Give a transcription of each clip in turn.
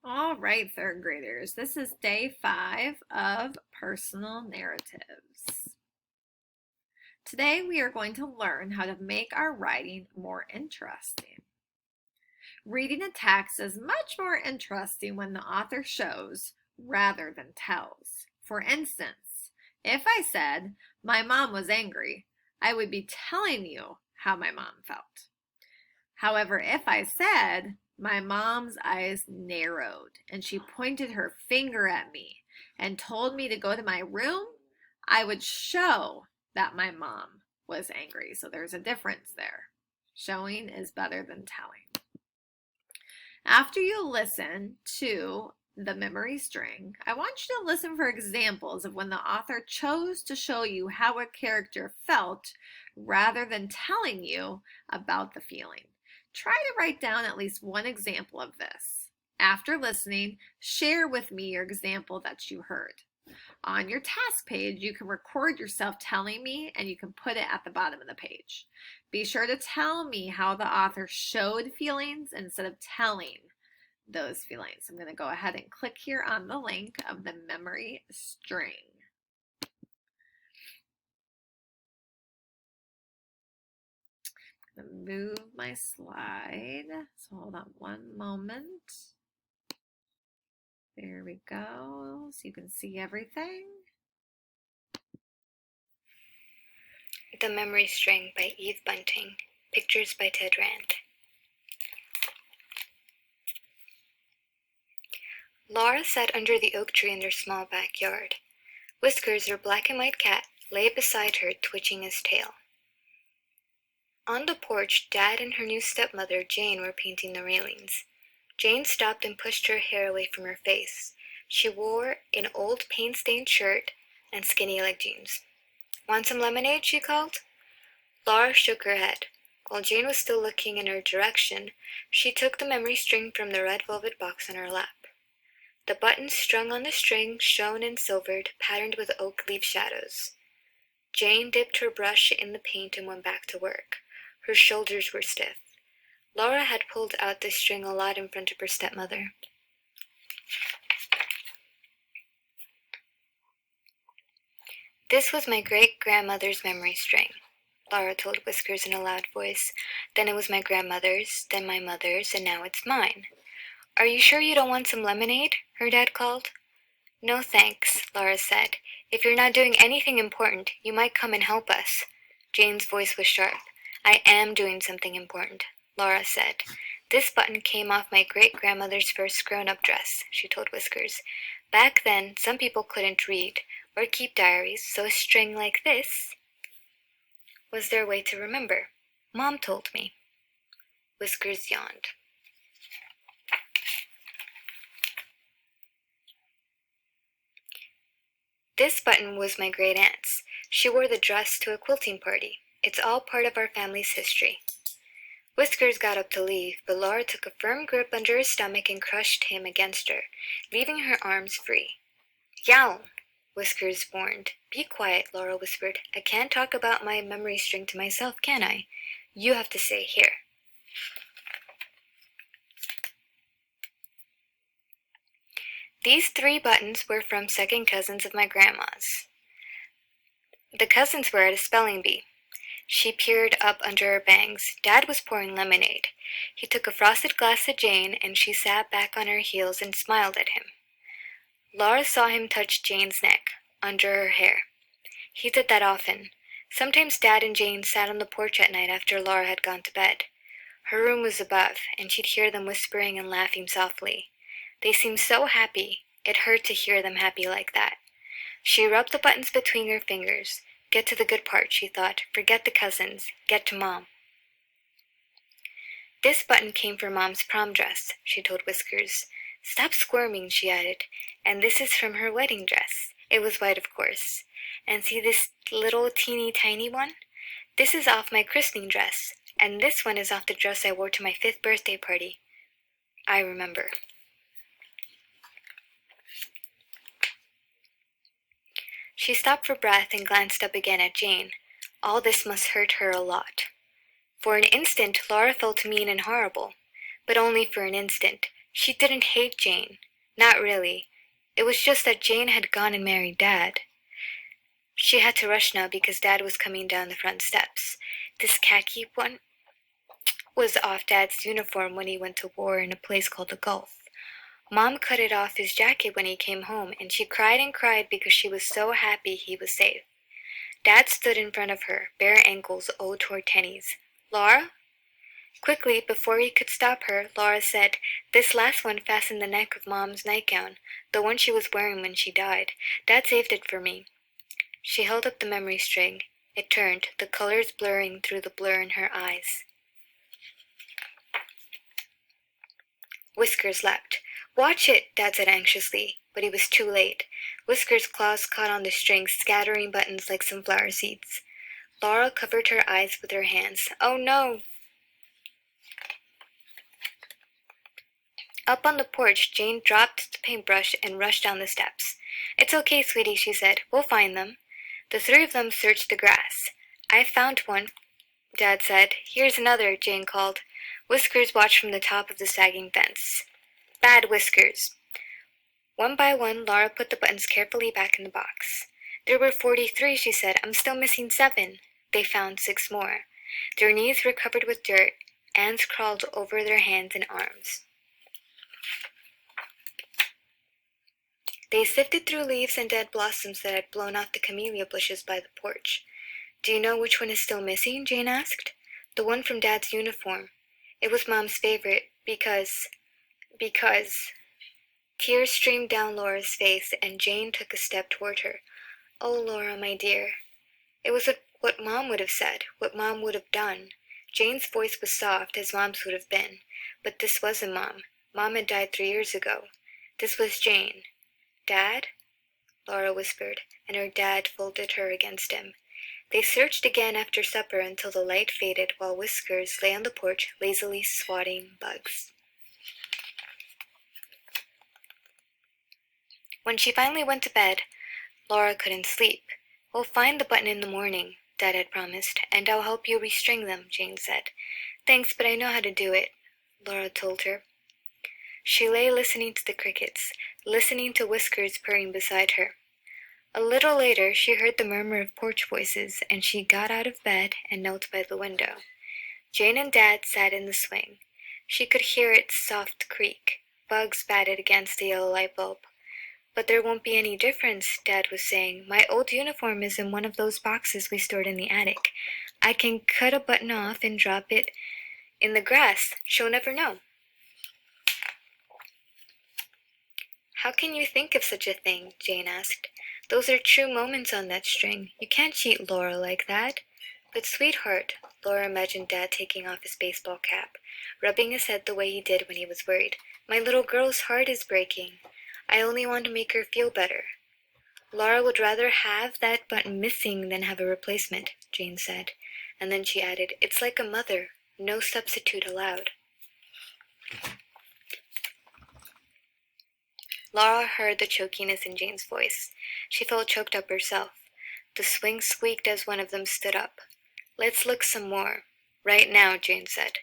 All right, third graders, this is day 5 of personal narratives. Today we are going to learn how to make our writing more interesting. Reading a text is much more interesting when the author shows rather than tells. For instance, if I said, "My mom was angry," I would be telling you how my mom felt. However, if I said, "My mom's eyes narrowed and she pointed her finger at me and told me to go to my room," I would show that my mom was angry. So there's a difference there. Showing is better than telling. After you listen to the memory string, I want you to listen for examples of when the author chose to show you how a character felt rather than telling you about the feeling. Try to write down at least one example of this. After listening, share with me your example that you heard. On your task page, you can record yourself telling me and you can put it at the bottom of the page. Be sure to tell me how the author showed feelings instead of telling those feelings. I'm going to go ahead and click here on the link of the memory string. I'm going to move my slide. So hold on one moment. There we go. So you can see everything. The Memory String by Eve Bunting. Pictures by Ted Rand. Laura sat under the oak tree in their small backyard. Whiskers, her black and white cat, lay beside her, twitching his tail. On the porch, Dad and her new stepmother, Jane, were painting the railings. Jane stopped and pushed her hair away from her face. She wore an old paint-stained shirt and skinny-leg jeans. "Want some lemonade?" she called. Laura shook her head. While Jane was still looking in her direction, she took the memory string from the red velvet box on her lap. The buttons strung on the string shone and silvered, patterned with oak leaf shadows. Jane dipped her brush in the paint and went back to work. Her shoulders were stiff. Laura had pulled out the string a lot in front of her stepmother. "This was my great-grandmother's memory string," Laura told Whiskers in a loud voice. "Then it was my grandmother's, then my mother's, and now it's mine." "Are you sure you don't want some lemonade?" her dad called. "No thanks," Laura said. "If you're not doing anything important, you might come and help us." Jane's voice was sharp. "I am doing something important," Laura said. "This button came off my great-grandmother's first grown-up dress," she told Whiskers. "Back then, some people couldn't read or keep diaries, so a string like this was their way to remember. Mom told me." Whiskers yawned. "This button was my great-aunt's. She wore the dress to a quilting party. It's all part of our family's history." Whiskers got up to leave, but Laura took a firm grip under his stomach and crushed him against her, leaving her arms free. "Yow!" Whiskers warned. "Be quiet," Laura whispered. "I can't talk about my memory string to myself, can I? You have to say here." These 3 buttons were from second cousins of my grandma's. The cousins were at a spelling bee. She peered up under her bangs. Dad was pouring lemonade. He took a frosted glass to Jane, and she sat back on her heels and smiled at him. Laura saw him touch Jane's neck, under her hair. He did that often. Sometimes Dad and Jane sat on the porch at night after Laura had gone to bed. Her room was above, and she'd hear them whispering and laughing softly. They seemed so happy. It hurt to hear them happy like that. She rubbed the buttons between her fingers. Get to the good part, she thought. Forget the cousins. Get to Mom. "This button came for Mom's prom dress," she told Whiskers. "Stop squirming," she added. "And this is from her wedding dress. It was white, of course. And see this little teeny tiny one? This is off my christening dress. And this one is off the dress I wore to my 5th birthday party. I remember." She stopped for breath and glanced up again at Jane. All this must hurt her a lot. For an instant, Laura felt mean and horrible. But only for an instant. She didn't hate Jane. Not really. It was just that Jane had gone and married Dad. She had to rush now because Dad was coming down the front steps. This khaki one was off Dad's uniform when he went to war in a place called the Gulf. Mom cut it off his jacket when he came home, and she cried and cried because she was so happy he was safe. Dad stood in front of her, bare ankles owed toward tennies. "Laura?" Quickly, before he could stop her, Laura said, "This last one fastened the neck of Mom's nightgown, the one she was wearing when she died. Dad saved it for me." She held up the memory string. It turned, the colors blurring through the blur in her eyes. Whiskers leapt. "Watch it," Dad said anxiously, but he was too late. Whiskers' claws caught on the string, scattering buttons like sunflower seeds. Laura covered her eyes with her hands. "Oh no!" Up on the porch, Jane dropped the paintbrush and rushed down the steps. "It's okay, sweetie," she said. "We'll find them." The three of them searched the grass. "I found one," Dad said. "Here's another," Jane called. Whiskers watched from the top of the sagging fence. Bad Whiskers. One by one, Laura put the buttons carefully back in the box. "There were 43, she said. "I'm still missing 7. They found 6 more. Their knees were covered with dirt. Ants crawled over their hands and arms. They sifted through leaves and dead blossoms that had blown off the camellia bushes by the porch. "Do you know which one is still missing?" Jane asked. "The one from Dad's uniform. It was Mom's favorite because... Tears streamed down Laura's face, and Jane took a step toward her. "Oh, Laura, my dear." It was what Mom would have said, what Mom would have done. Jane's voice was soft, as Mom's would have been. But this wasn't Mom. Mom had died 3 years ago. This was Jane. "Dad?" Laura whispered, and her dad folded her against him. They searched again after supper until the light faded while Whiskers lay on the porch lazily swatting bugs. When she finally went to bed, Laura couldn't sleep. "We'll find the button in the morning," Dad had promised, "and I'll help you restring them," Jane said. "Thanks, but I know how to do it," Laura told her. She lay listening to the crickets, listening to Whiskers purring beside her. A little later she heard the murmur of porch voices, and she got out of bed and knelt by the window. Jane and Dad sat in the swing. She could hear its soft creak. Bugs batted against the yellow light bulb. "But there won't be any difference," Dad was saying. "My old uniform is in one of those boxes we stored in the attic. I can cut a button off and drop it in the grass. She'll never know." "How can you think of such a thing?" Jane asked. "Those are true moments on that string. You can't cheat Laura like that." "But, sweetheart," Laura imagined Dad taking off his baseball cap, rubbing his head the way he did when he was worried. "My little girl's heart is breaking. I only want to make her feel better." "Laura would rather have that button missing than have a replacement," Jane said. And then she added, "It's like a mother. No substitute allowed." Laura heard the chokiness in Jane's voice. She felt choked up herself. The swing squeaked as one of them stood up. "Let's look some more." "Right now," Jane said.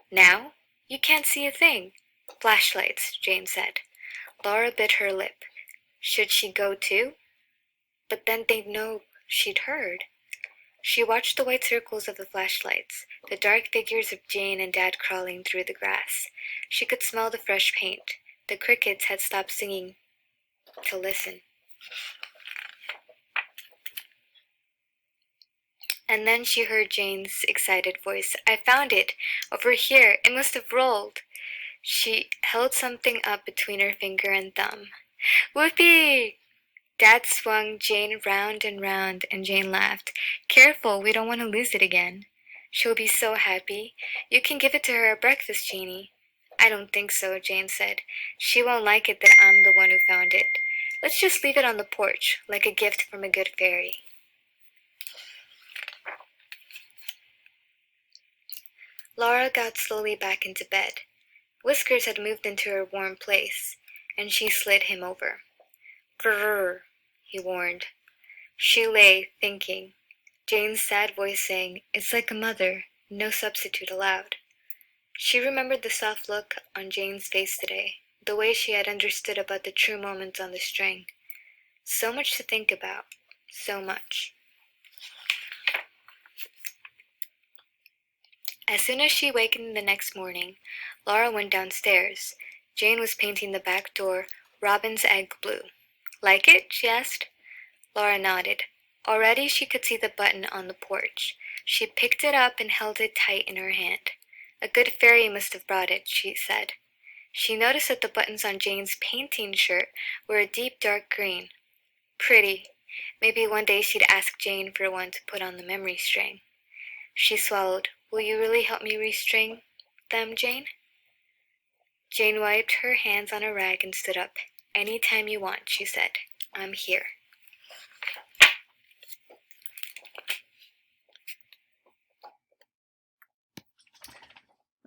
"Now? You can't see a thing." "Flashlights," Jane said. Laura bit her lip. Should she go too? But then they'd know she'd heard. She watched the white circles of the flashlights, the dark figures of Jane and Dad crawling through the grass. She could smell the fresh paint. The crickets had stopped singing to listen. And then she heard Jane's excited voice. "I found it! Over here! It must have rolled!" She held something up between her finger and thumb. "Whoopee!" Dad swung Jane round and round, and Jane laughed. "Careful, we don't want to lose it again." "She'll be so happy. You can give it to her at breakfast, Janie." "I don't think so," Jane said. "She won't like it that I'm the one who found it. Let's just leave it on the porch, like a gift from a good fairy." Laura got slowly back into bed. Whiskers had moved into her warm place, and she slid him over. "Grrr," he warned. She lay, thinking. Jane's sad voice saying, "It's like a mother. No substitute allowed." She remembered the soft look on Jane's face today, the way she had understood about the true moments on the string. So much to think about. So much. As soon as she wakened the next morning, Laura went downstairs. Jane was painting the back door robin's egg blue. Like it? She asked. Laura nodded. Already she could see the button on the porch. She picked it up and held it tight in her hand. A good fairy must have brought it, she said. She noticed that the buttons on Jane's painting shirt were a deep dark green. Pretty. Maybe one day she'd ask Jane for one to put on the memory string. She swallowed. Will you really help me restring them, Jane? Jane wiped her hands on a rag and stood up. Any time you want, she said. I'm here.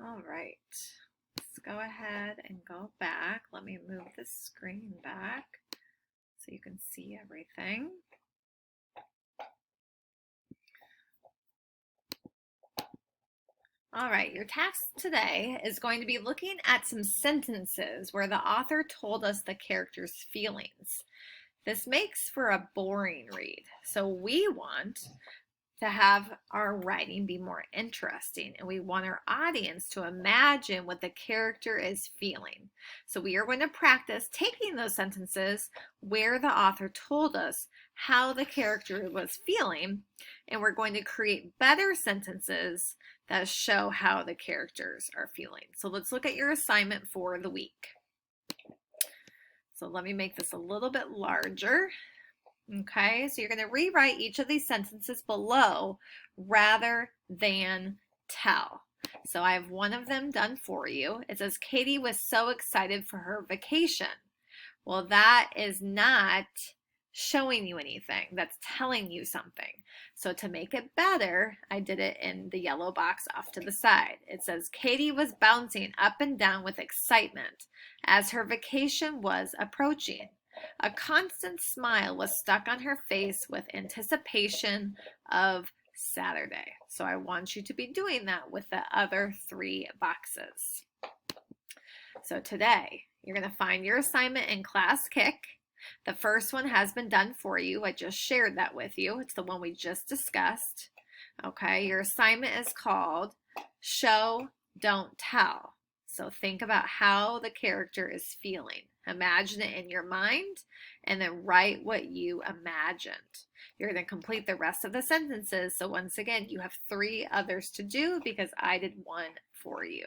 All right, let's go ahead and go back. Let me move the screen back so you can see everything. All right, your task today is going to be looking at some sentences where the author told us the character's feelings. This makes for a boring read, so we want to have our writing be more interesting, and we want our audience to imagine what the character is feeling. So we are going to practice taking those sentences where the author told us how the character was feeling, and we're going to create better sentences that show how the characters are feeling. So let's look at your assignment for the week. So let me make this a little bit larger. Okay, so you're going to rewrite each of these sentences below rather than tell. So I have one of them done for you. It says, Katie was so excited for her vacation. Well, that is not showing you anything. That's telling you something. So to make it better, I did it in the yellow box off to the side. It says, Katie was bouncing up and down with excitement as her vacation was approaching. A constant smile was stuck on her face with anticipation of Saturday. So I want you to be doing that with the other three boxes. So today, you're going to find your assignment in Class Kick. The first one has been done for you. I just shared that with you. It's the one we just discussed. Okay, your assignment is called Show, Don't Tell. So think about how the character is feeling. Imagine it in your mind and then write what you imagined. You're going to complete the rest of the sentences. So once again, you have three others to do because I did one for you.